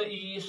23।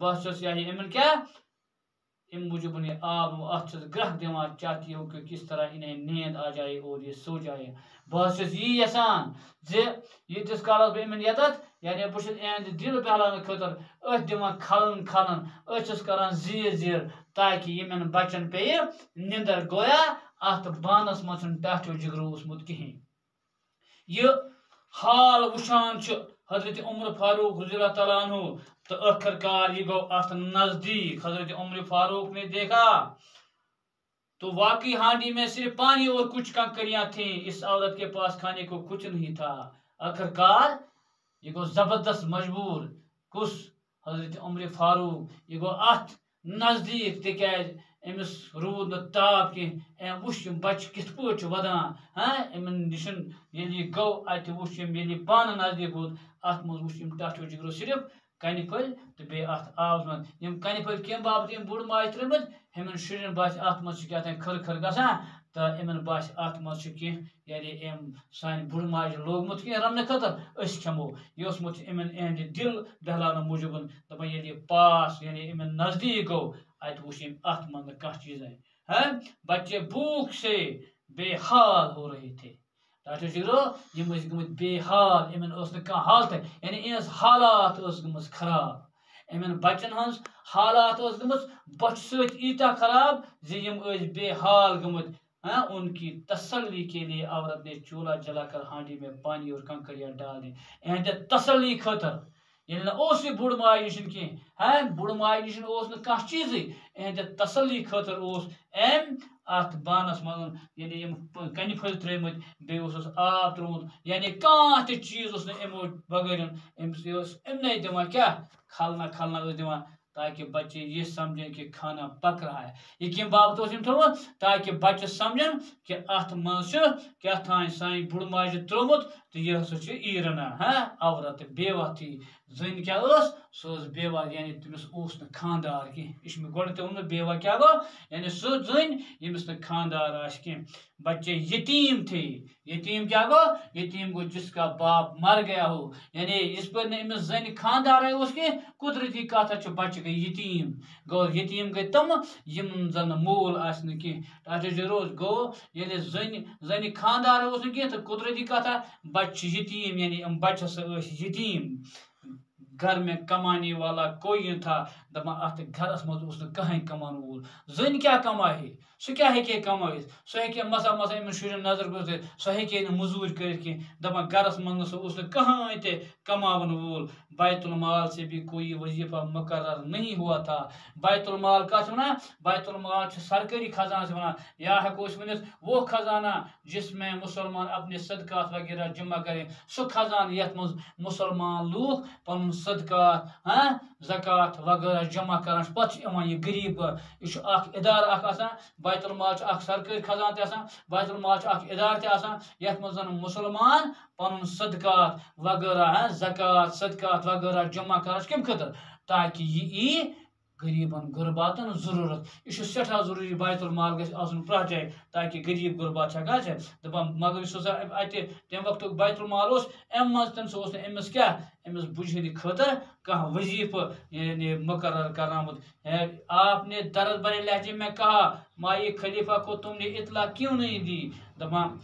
بہت یمن کیا ام موجود یہ آب ات گرہ دان چاہتی ہو کہ کس طرح انہیں نیند آ جائے اور یہ سو جائے بہت یہ یسان زیتس کالس بہ امن یتت یعنی بہت اہد دل بہلانے خاطر ات دان کھلن کھلن اتس کران زیر زیر تاکہ یمن بچن پہ نندر گویا ات بانس من ٹاٹو جگرو اوسمت کہین یہ حال وچھان حضرت عمر فاروق رضی اللہ تعالیٰ عنہ تو آخر کار یہ گو ات نزدیک حضرت عمر فاروق نے دیکھا تو واقعی ہانڈی میں صرف پانی اور کچھ کنکریاں تھیں اس عورت کے پاس کھانے کو کچھ نہیں تھا آخر کار یہ گو زبردست مجبور کس حضرت عمر فاروق یہ گو ات نزدیک تکیاز امس رود نا تاپ کی وچ بچ کت پہ ودان ہاں امن نشن یلی گو ات وچ یلی پان نزدیک ووت ات مز وچ ٹاٹو جگرو صرف کنہ پھل تو بی ات آب من یم کنہ پھل کم باپت یم بوڑ ماج ترمت ہمن شرین باس ات مز کیا کھر کھر گسان تو امن باس ات مز کی یعنی ام سان بوڑ ماج لوگمت کی رمنے خاطر اس کھمو یہ اوسمت امن اہد دل بہلانے موجود دپان یلی پاس یعنی امن نزدیک گو ات وچ ات من کھانا چیز ہے بچے بھوک سے بے حال ہو رہے تھے ٹاٹو جگرو یم گمت بے حال امن کھانا حالت یعنی ان حالات گمت خراب امن بچن ہز حالات گمت بچ ست ایتا خراب یم بے حال گمت ان کی تسلی کے لیے عورت نے چولہا جلا کر ہانڈی میں پانی اور کنکریاں ڈال دی اہد تسلی خاطر یل نا بوڑ ماج نشن کی بوڑ ماج نشن کھانا چیز اہد تسلی خاطر ام ات بانس من یعنی کنہ پھل ترمت بیس آب تروت یعنی کھانا تہ چیز امو بغیر امنے دان کیا کھلنا کھلنا دان تاکہ بچے یہ سمجھیں کہ کھانا پک رہا ہے یہ کم باپت تھوت تاکہ بچہ سمجھن کہ ات مز کیا تھان سان بوڑ ماج ترومت تو یہ ہسا ای رنان عورت بیوہ تھی زن کیا سو بیوہ یعنی تمس خاندار کی یہ گۄڈٕ ووٚن بیوہ کیا گو یعنی سو زن یمس خاندار آس کی بچے یتیم تھے یتیم کیا گو یتیم گو جس کا باپ مر گیا ہو یعنی اس پر امس زن خاندار اس کی قدرتی کت بچہ گئی یتیم گو یتیم گئی تم یم زن مول آسن کی ٹاٹو جگرو گو یعنی زن خاندار اس کی تو قدرتی کت بچہ یتیم یعنی بچس یتیم گھر میں کمانے والا کوئی نہ تھا دپان ات گھرس مز کہین کمان وول زن کیا کمائے سہ کیا ہیکے کمائت سہ ہیکے مسا مسا امن شرین نظر گزرت سہ ہیکے مزور کرت کی دپان گھرس مز کہین تہ کماون وول بیت المال سے بھی کوئی وظیفہ مقرر نہیں ہوا تھا بیت المال کت ونان بیت المال سرکاری خزانہ سے ونان یا ہیکو ونت وہ خزانہ جس میں مسلمان اپنے صدقات وغیرہ جمع کریں سہ خزانہ یت مز مسلمان لوگ پن صدقات زکات وغیرہ جمع کران پتہ یہ غریب یہ ادارہ بیت المال سرکاری خزانہ تہ بیت المال ادارہ تہ یت مز مسلمان پن صدقات وغیرہ زکات صدقات وغیرہ جمع کران کم خاطر تاکہ یہ غریبن غرباتن ضرورت یہ سٹھا ضروری بیت المال گھس آسن پرٛٮ۪تھ جایہِ تاکہ غریب غربات دپان مگر اس اتہ تمہ وقت بیت المال ام مز تم سہ امس کیا امس بجھنے خاطر کانٛہہ وظیفہ یعنی مقرر کرنامت آپ نے درد بھرے لہجے میں کہا مائی خلیفہ کو تم نے اطلاع کیوں نہیں دی دپان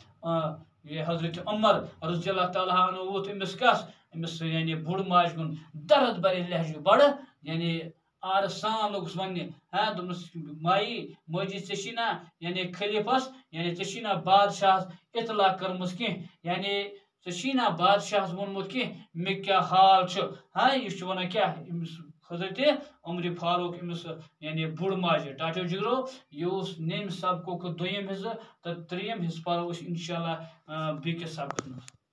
یہ حضرت عمر رضی اللہ تعالیٰ عنہ ووت امس کس امس یعنی بوڑ ماج کن درد بھرے لہجے بڑ یعنی آر سان لوگس ون دس مائی ماجی ژےٚ یعنی خلیفس یعنی ژےٚ بادشاہ اطلاع کرمز کی یعنی ژےٚ بادشاہ وونمت کی مے کیا حال یہ ونان کیا حضرت عمر فاروق امس یعنی بوڑ ماجہ ٹاٹو جگرو یہ نیم سبقک دویم حصہ تو تریم حصہ پرو انشاءاللہ بیکس سبقس مز